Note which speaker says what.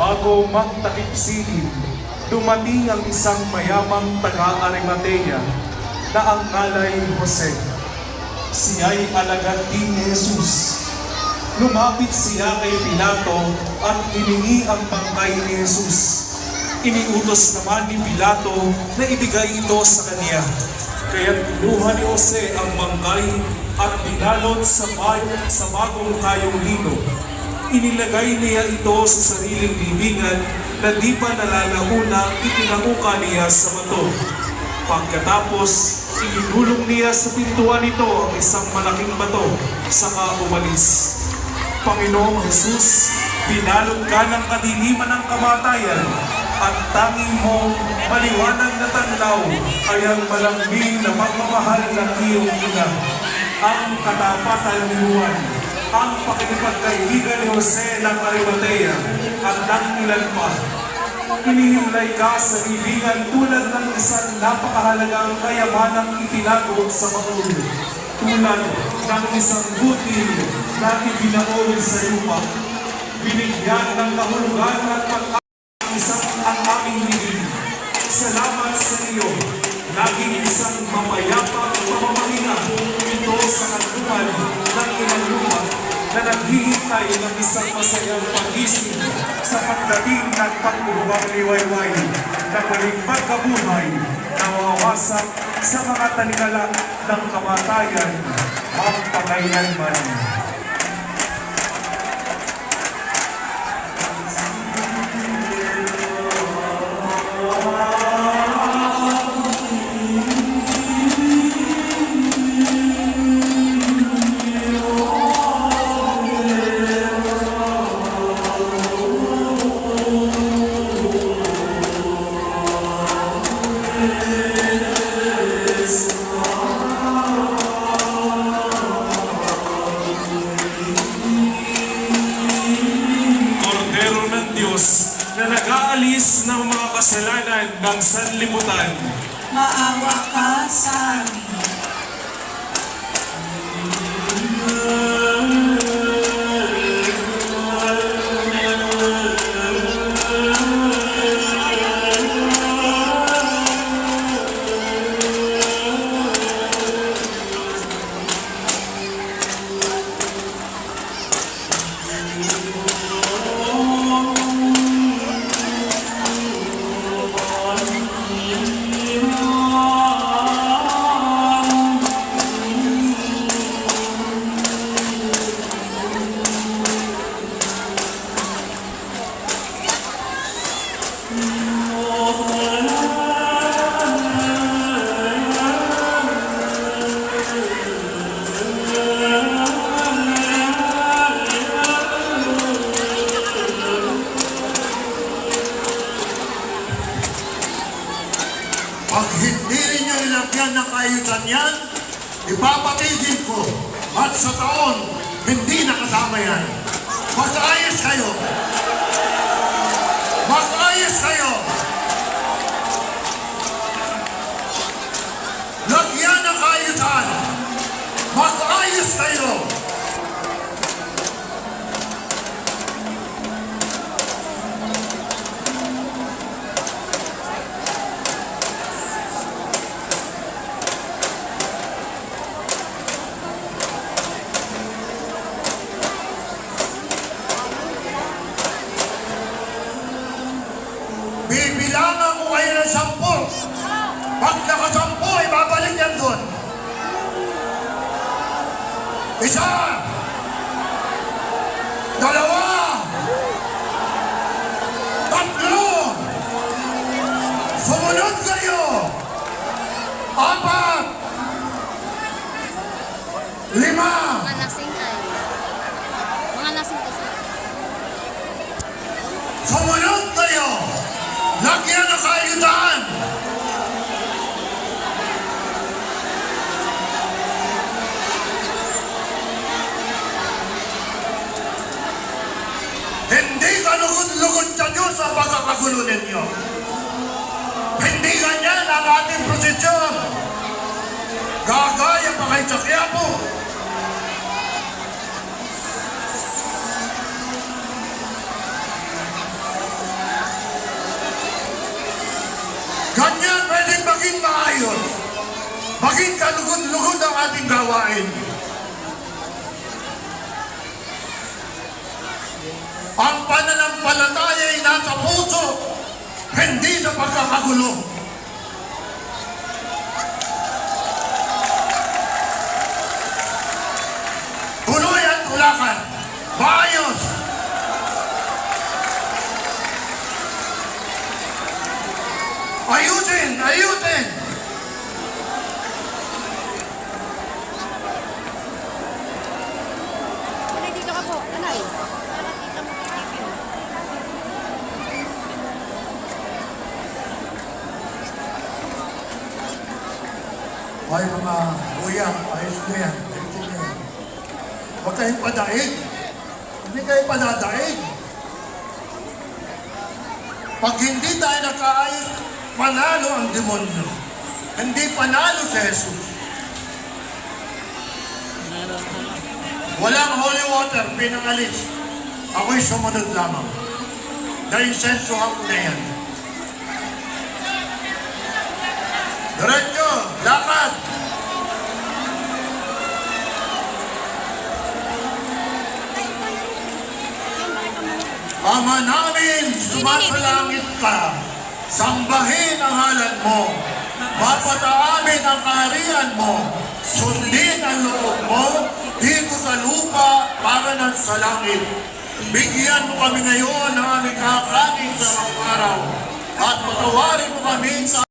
Speaker 1: Bago magtakip silim, dumating ang isang mayamang taga-Arimatea na ang ngalay Jose. Siya'y alagad din ni Jesus. Lumapit siya kay Pilato at hiningi ang bangkay ni Jesus. Iniutos naman ni Pilato na ibigay ito sa kanya. Kaya kinuha ni Jose ang bangkay at binalot sa bagong kayong lino. Inilagay niya ito sa sariling libingan na di pa nalalauna itinanguka niya sa bato. Pagkatapos, inulong niya sa pintuan nito ang isang malaking bato, saka umalis. Panginoong Jesus, binalot ka ng kadiliman ng kamatayan at tanging mong maliwanag na tanaw ay ang malambing na pagmamahal ng iyong ina, ang katapatan ni Juan, ang pakikipagkaibigan ni Jose ng Arimatea at ng ilan pa. Hinihimlay ka sa libingan tulad ng isang napakahalagang kayamanang itinago sa baul, tulad ng isang butil na ibinaon sa lupa. Binigyan ng kahulugan at pag-isang ang aming libing. Salamat sa iyo, naging isang mapayapang pamamahinga ito sa kanlungan ng ilang lupa na naghihintay ng isang masayang pag-isip sa pagdating ng pagbubuwang liwayway na muling pagkabuhay na mawawasak sa mga talikala ng kamatayan magpakailanman. Na nag-aalis ng mga kasalanan ng sanlibutan.
Speaker 2: Maawa ka sa amin.
Speaker 3: Pag hindi ninyo nilagyan ng kaayusan yan, ipapatigil ko at sa taon, hindi nakasama yan. Mag-ayos kayo! Mag-ayos kayo! Lagyan ng kaayusan! Mag-ayos kayo! Bibilangan ko kayo ng 10. Pag naka-10, ibabalik yan doon. 1, 2, 3, 4, 5, 6, sumunod kayo. 4, 5.
Speaker 4: Mga lasing ay. Mga lasing kasi.
Speaker 3: Sumunod kayo. Lagyan ng kaayusan. Hindi ka lugod-lugod sa Diyos ang pagkakagulo ninyo. Hindi ganyan ang ating prosesyon. Gagaya pa kayo sa Quiapo. lugod ang ating gawain. Ang pananampalataya ay nasa puso, hindi sa pagkakagulo. Tuloy at tulakan. Maayos. Ayusin! Ayusin!
Speaker 4: Nanay, dito ka po. Nanay. Para kita mo kay TV.
Speaker 3: Ay mga kuya, ayos na yan. Ayos na yan. Huwag kayong padaig. Hindi kayo padadaig. Pag hindi tayo nakaayos, panalo ang demonyo. Hindi panalo si Jesus. Walang holy water, pinangalis. Ako'y sumunod lamang. Nainsensuhan ko na yan. Diretso, lakad! Ama namin, sumasalangit ka. Sambahin ang halal mo. Mapataamin ang kaharian mo. Sundin ang loob mo dito sa lupa para ng sa langit. Bigyan mo kami ngayon ng aming kakanin sa araw. At patawarin mo kami sa